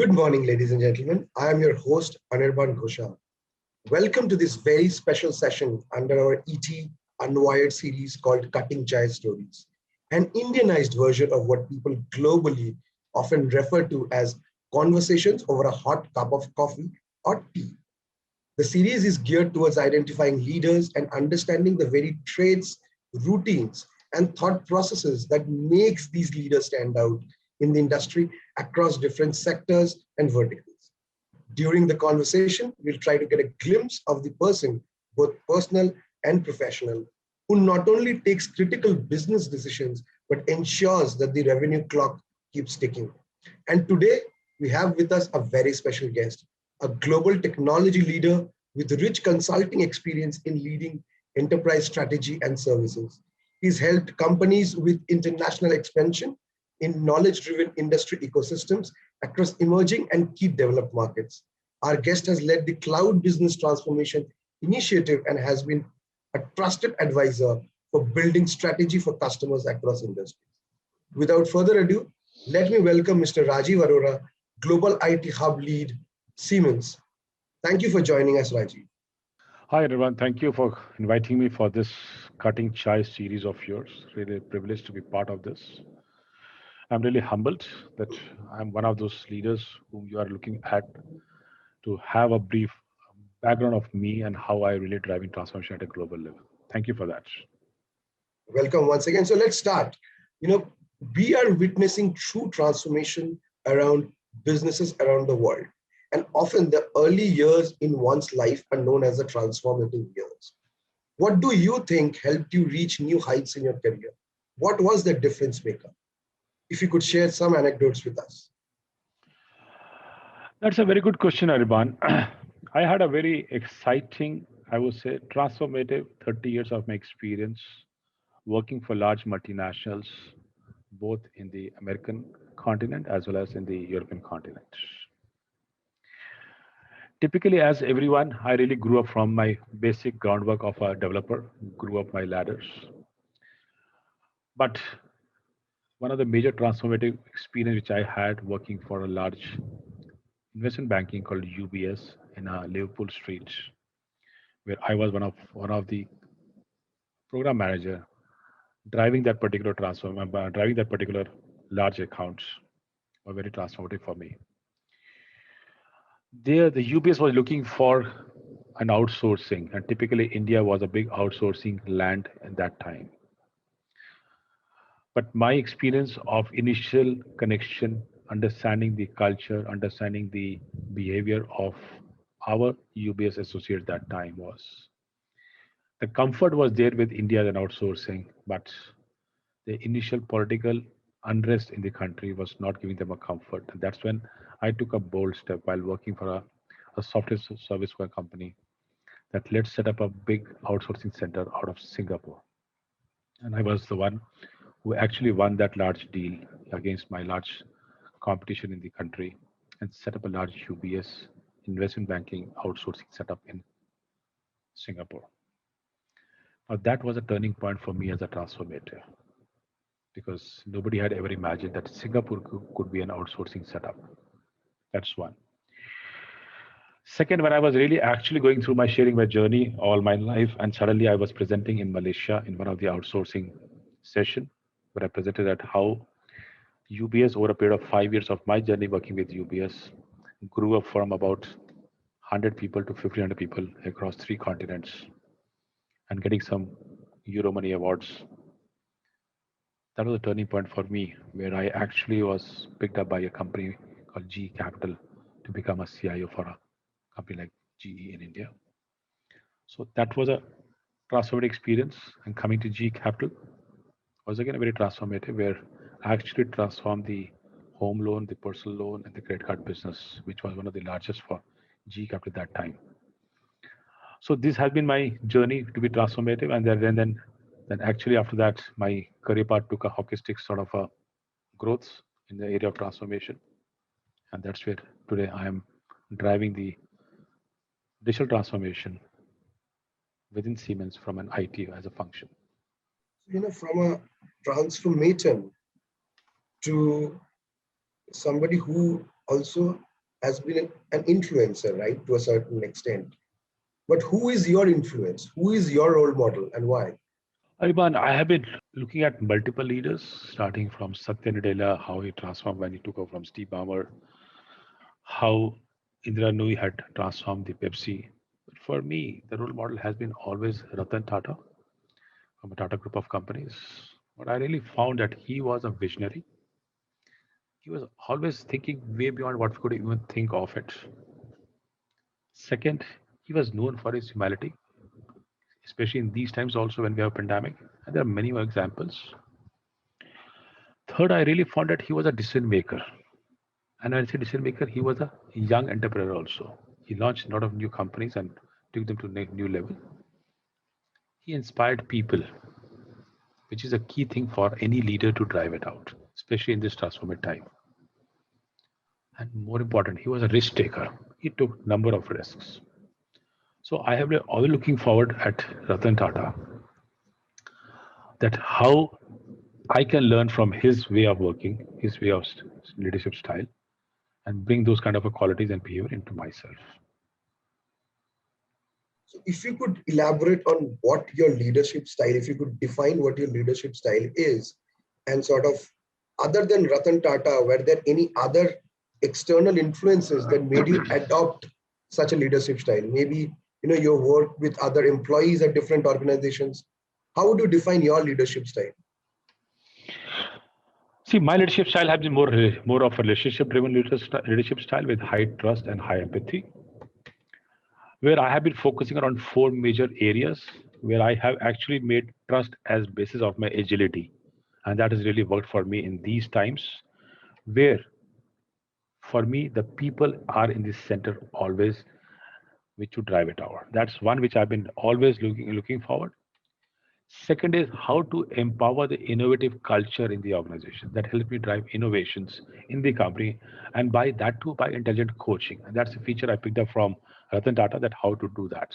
Good morning, ladies and gentlemen. I am your host, Anirban Ghoshal. Welcome to this very special session under our ET Unwired series called Cutting Chai Stories, an Indianized version of what people globally often refer to as conversations over a hot cup of coffee or tea. The series is geared towards identifying leaders and understanding the very traits, routines, and thought processes that makes these leaders stand out in the industry across different sectors and verticals. During the conversation, we'll try to get a glimpse of the person, both personal and professional, who not only takes critical business decisions, but ensures that the revenue clock keeps ticking. And today, we have with us a very special guest, a global technology leader with rich consulting experience in leading enterprise strategy and services. He's helped companies with international expansion in knowledge-driven industry ecosystems across emerging and key developed markets. Our guest has led the Cloud Business Transformation Initiative and has been a trusted advisor for building strategy for customers across industries. Without further ado, let me welcome Mr. Rajiv Arora, Global IT Hub Lead, Siemens. Thank you for joining us, Rajiv. Hi everyone, thank you for inviting me for this Cutting Chai series of yours. Really privileged to be part of this. I'm really humbled that I'm one of those leaders whom you are looking at to have a brief background of me and how I really driving transformation at a global level. Thank you for that. Welcome once again. So let's start. We are witnessing true transformation around businesses around the world. And often the early years in one's life are known as the transformative years. What do you think helped you reach new heights in your career? What was the difference maker? If you could share some anecdotes with us. That's a very good question, Ariban. I had a very exciting, I would say, transformative 30 years of my experience working for large multinationals, both in the American continent as well as in the European continent. Typically, as everyone, I really grew up from my basic groundwork of a developer, grew up my ladders. But one of the major transformative experience which I had working for a large investment banking called UBS in Liverpool Street, where I was one of the program manager driving that particular driving that particular large account, were very transformative for me. There, the UBS was looking for an outsourcing, and typically India was a big outsourcing land at that time. But my experience of initial connection, understanding the culture, understanding the behavior of our UBS associate that time was the comfort was there with India and outsourcing, but the initial political unrest in the country was not giving them a comfort. And that's when I took a bold step while working for a software service company that let's set up a big outsourcing center out of Singapore. And I was the one who actually won that large deal against my large competition in the country and set up a large UBS investment banking outsourcing setup in Singapore. Now that was a turning point for me as a transformator because nobody had ever imagined that Singapore could be an outsourcing setup. That's one. Second, when I was really actually going through sharing my journey all my life, and suddenly I was presenting in Malaysia in one of the outsourcing session, where I presented at how UBS over a period of 5 years of my journey working with UBS grew up from about 100 people to 1,500 people across 3 continents and getting some Euro Money awards. That was a turning point for me where I actually was picked up by a company called GE Capital to become a CIO for a company like GE in India. So that was a transformative experience, and coming to GE Capital was again a very transformative where I actually transformed the home loan, the personal loan, and the credit card business, which was one of the largest for GE Capital at that time. So this has been my journey to be transformative, and then actually after that, my career path took a hockey stick sort of a growth in the area of transformation, and that's where today I am driving the digital transformation within Siemens from an IT as a function. From a transformator to somebody who also has been an influencer, right, to a certain extent. But who is your influence? Who is your role model and why? Ariban, I have been looking at multiple leaders, starting from Satya Nadella, how he transformed when he took over from Steve Ballmer, how Indira Nooyi had transformed the Pepsi. But for me, the role model has been always Ratan Tata from a Tata Group of companies. But I really found that he was a visionary. He was always thinking way beyond what we could even think of it. Second, he was known for his humility, especially in these times also when we have a pandemic. And there are many more examples. Third, I really found that he was a decision maker. And when I say decision maker, he was a young entrepreneur also. He launched a lot of new companies and took them to new level. He inspired people, which is a key thing for any leader to drive it out, especially in this transformative time. And more important, he was a risk taker. He took number of risks. So I have been always looking forward at Ratan Tata that how I can learn from his way of working, his way of leadership style, and bring those kind of a qualities and behavior into myself. So if you could elaborate on what your leadership style, if you could define what your leadership style is, and sort of other than Ratan Tata, were there any other external influences that made you adopt such a leadership style? Maybe you work with other employees at different organizations. How would you define your leadership style? See, my leadership style has been more of a relationship-driven leadership style with high trust and high empathy, where I have been focusing around four major areas where I have actually made trust as basis of my agility, and that has really worked for me in these times, where for me the people are in the center always, which to drive it out. That's one which I've been always looking forward. Second is how to empower the innovative culture in the organization that help me drive innovations in the company, and by that too by intelligent coaching. And that's a feature I picked up from Ratan Tata, that how to do that.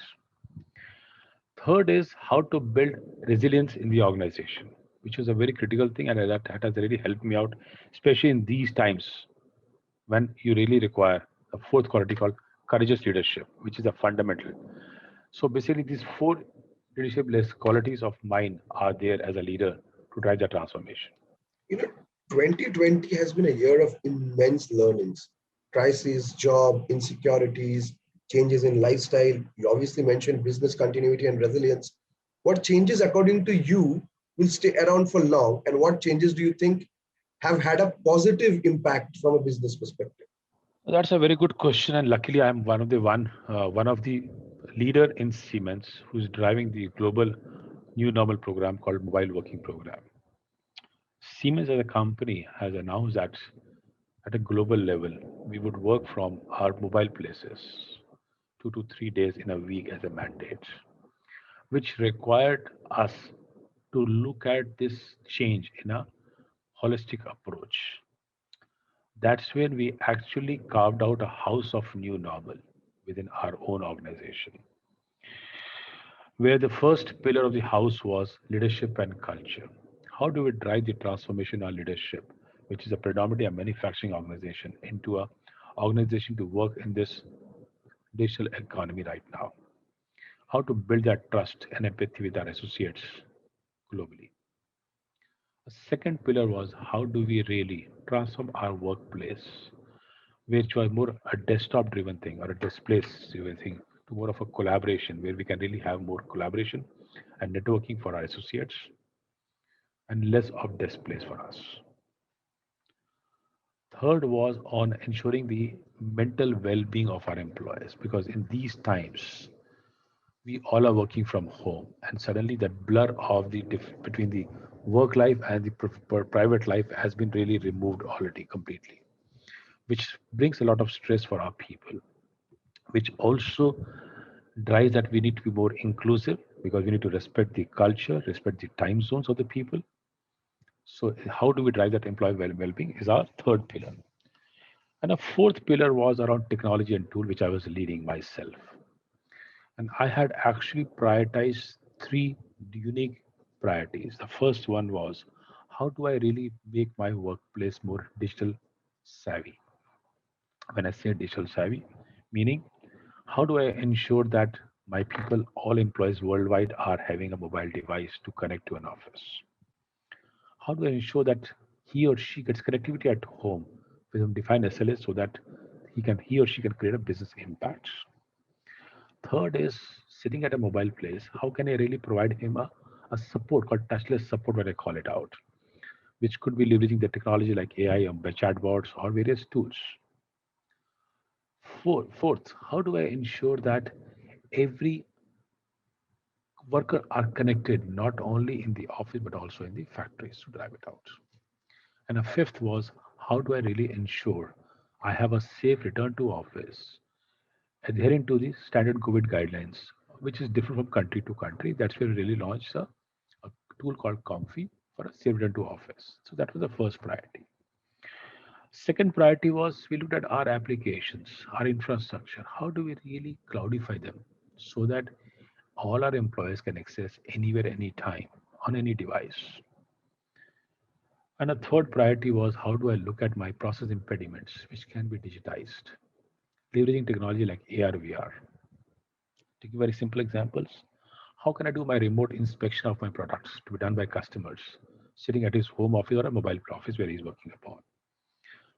Third is how to build resilience in the organization, which is a very critical thing, and that has really helped me out, especially in these times when you really require a fourth quality called courageous leadership, which is a fundamental. So basically, these four leadership less qualities of mine are there as a leader to drive the transformation. You know, 2020 has been a year of immense learnings, crises, job, insecurities, changes in lifestyle. You obviously mentioned business continuity and resilience. What changes, according to you, will stay around for long, and what changes do you think have had a positive impact from a business perspective? That's a very good question, and luckily, I'm one of the leader in Siemens who's driving the global new normal program called Mobile Working Program. Siemens as a company has announced that at a global level, we would work from our mobile places 2 to 3 days in a week as a mandate, which required us to look at this change in a holistic approach. That's when we actually carved out a house of new normal within our own organization, where the first pillar of the house was leadership and culture. How do we drive the transformation of leadership, which is a predominantly a manufacturing organization, into a organization to work in this digital economy right now? How to build that trust and empathy with our associates globally. The second pillar was how do we really transform our workplace, which was more a desktop driven thing or a displace driven thing, to more of a collaboration where we can really have more collaboration and networking for our associates and less of displace for us. Third was on ensuring the mental well-being of our employees, because in these times we all are working from home, and suddenly that blur of the between the work life and the private life has been really removed already completely, which brings a lot of stress for our people, which also drives that we need to be more inclusive because we need to respect the culture, respect the time zones of the people. So how do we drive that employee well-being is our third pillar. And a fourth pillar was around technology and tool, which I was leading myself. And I had actually prioritized three unique priorities. The first one was how do I really make my workplace more digital savvy? When I say digital savvy, meaning how do I ensure that my people, all employees worldwide, are having a mobile device to connect to an office? How do I ensure that he or she gets connectivity at home with a defined SLA so that he or she can create a business impact? Third is sitting at a mobile place. How can I really provide him a support called touchless support when I call it out, which could be leveraging the technology like AI or by chatbots or various tools. Fourth, how do I ensure that every worker are connected not only in the office but also in the factories to drive it out? And a fifth was how do I really ensure I have a safe return to office adhering to the standard COVID guidelines, which is different from country to country. That's where we really launched a tool called Comfy for a safe return to office. So that was the first priority. Second priority was we looked at our applications, our infrastructure. How do we really cloudify them so that all our employees can access anywhere, anytime, on any device? And a third priority was how do I look at my process impediments, which can be digitized, leveraging technology like AR, VR. To give very simple examples, how can I do my remote inspection of my products to be done by customers sitting at his home office or a mobile office where he's working upon?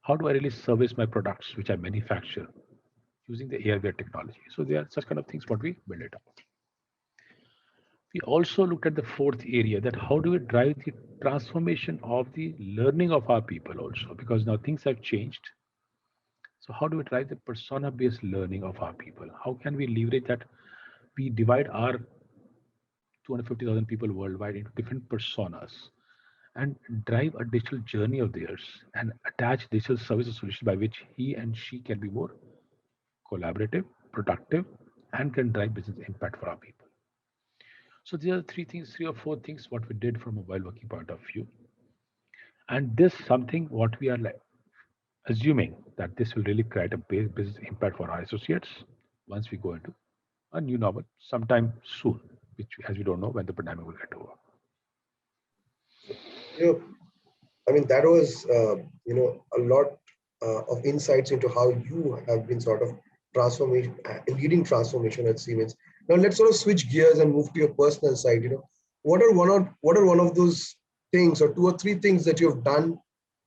How do I really service my products which I manufacture using the AR/VR technology? So there are such kind of things what we build it up. We also looked at the fourth area that how do we drive the transformation of the learning of our people also because now things have changed. So how do we drive the persona-based learning of our people? How can we leverage that? We divide our 250,000 people worldwide into different personas and drive a digital journey of theirs and attach digital services solution by which he and she can be more collaborative, productive, and can drive business impact for our people. So there are three or four things what we did from a mobile working point of view. And this something what we are like assuming that this will really create a big business impact for our associates once we go into a new normal sometime soon, which as we don't know when the pandemic will get over. You know, I mean, that was, a lot of insights into how you have been sort of transformation, leading transformation at Siemens. Now let's sort of switch gears and move to your personal side. What are one of those things or two or three things that you've done,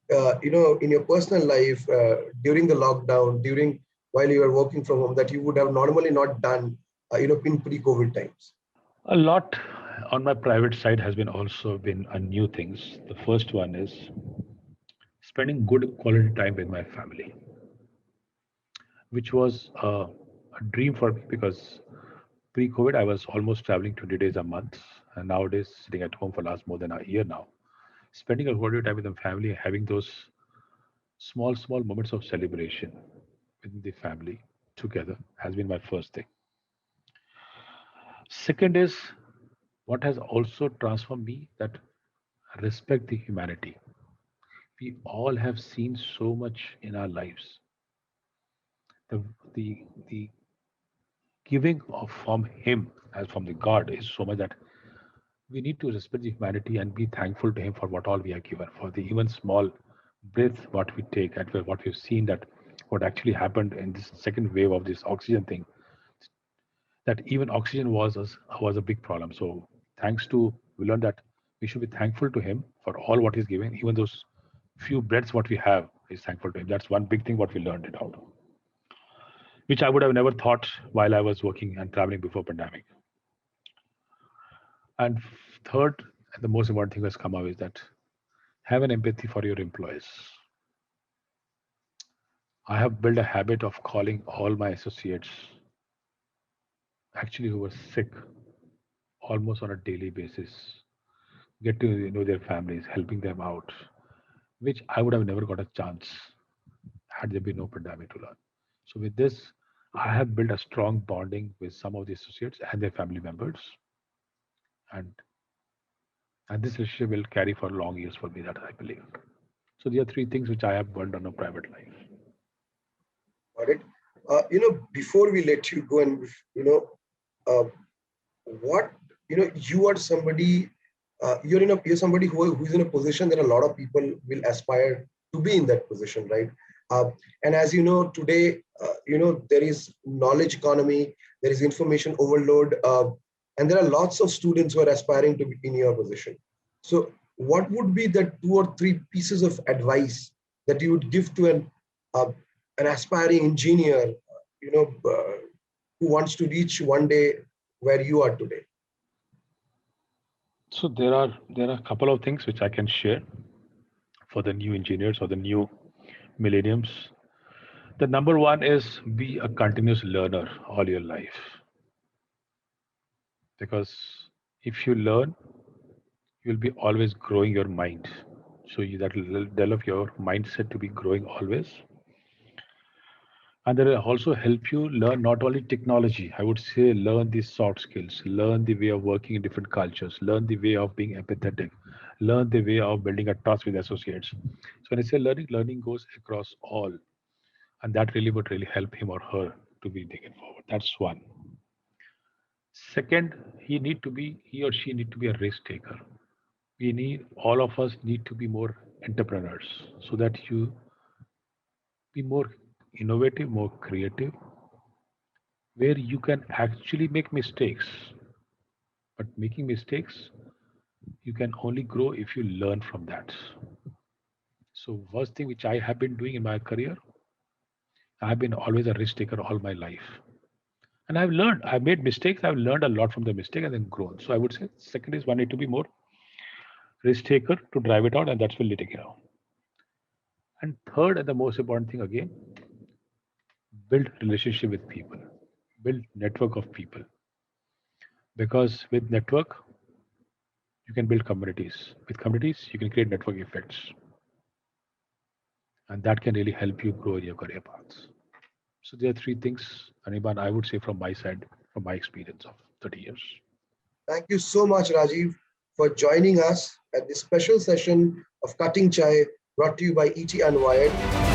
in your personal life during the lockdown, during while you were working from home that you would have normally not done, in pre-COVID times? A lot on my private side has been also been a new things. The first one is spending good quality time with my family, which was a dream for me because pre-COVID I was almost traveling 20 days a month, and nowadays sitting at home for last more than a year now, spending a quality time with the family, having those small moments of celebration with the family together has been my first thing. Second is what has also transformed me that respect the humanity. We all have seen so much in our lives. The the giving of from him as from the God is so much that we need to respect the humanity and be thankful to him for what all we are given, for the even small breath what we take and what we've seen that what actually happened in this second wave of this oxygen thing, that even oxygen was a big problem. So thanks to we learned that we should be thankful to him for all what he's given, even those few breaths what we have is thankful to him. That's one big thing what we learned it out, which I would have never thought while I was working and traveling before pandemic. And third, and the most important thing has come out is that have an empathy for your employees. I have built a habit of calling all my associates actually who were sick almost on a daily basis, get to know their families, helping them out, which I would have never got a chance had there been no pandemic to learn. So with this, I have built a strong bonding with some of the associates and their family members, and and this relationship will carry for long years for me. That I believe. So there are three things which I have learned on a private life. Got it. Before we let you go, and uh, what you are somebody, you're somebody who's in a position that a lot of people will aspire to be in that position, right? And as you know, today, there is knowledge economy, there is information overload, and there are lots of students who are aspiring to be in your position. So what would be the 2 or 3 pieces of advice that you would give to an aspiring engineer, who wants to reach one day where you are today? So there are a couple of things which I can share for the new engineers or the new millenniums. The number one is be a continuous learner all your life. Because if you learn, you'll be always growing your mind. So that will develop your mindset to be growing always. And that will also help you learn not only technology, I would say learn the soft skills, learn the way of working in different cultures, learn the way of being empathetic, learn the way of building a trust with associates. So when I say learning, learning goes across all. And that really would really help him or her to be taken forward. That's one. Second, he or she need to be a risk taker. All of us need to be more entrepreneurs so that you be more innovative, more creative, where you can actually make mistakes. But making mistakes, you can only grow if you learn from that. So first thing which I have been doing in my career, I've been always a risk taker all my life. And I've made mistakes, I've learned a lot from the mistake and then grown. So I would say second is one need to be more risk taker to drive it out, and that's will let it out. And third, and the most important thing again, build relationship with people, build network of people. Because with network, you can build communities. With communities, you can create network effects. And that can really help you grow in your career paths. So there are 3 things, Anirban, I would say from my side, from my experience of 30 years. Thank you so much, Rajiv, for joining us at this special session of Cutting Chai brought to you by ET Unwired.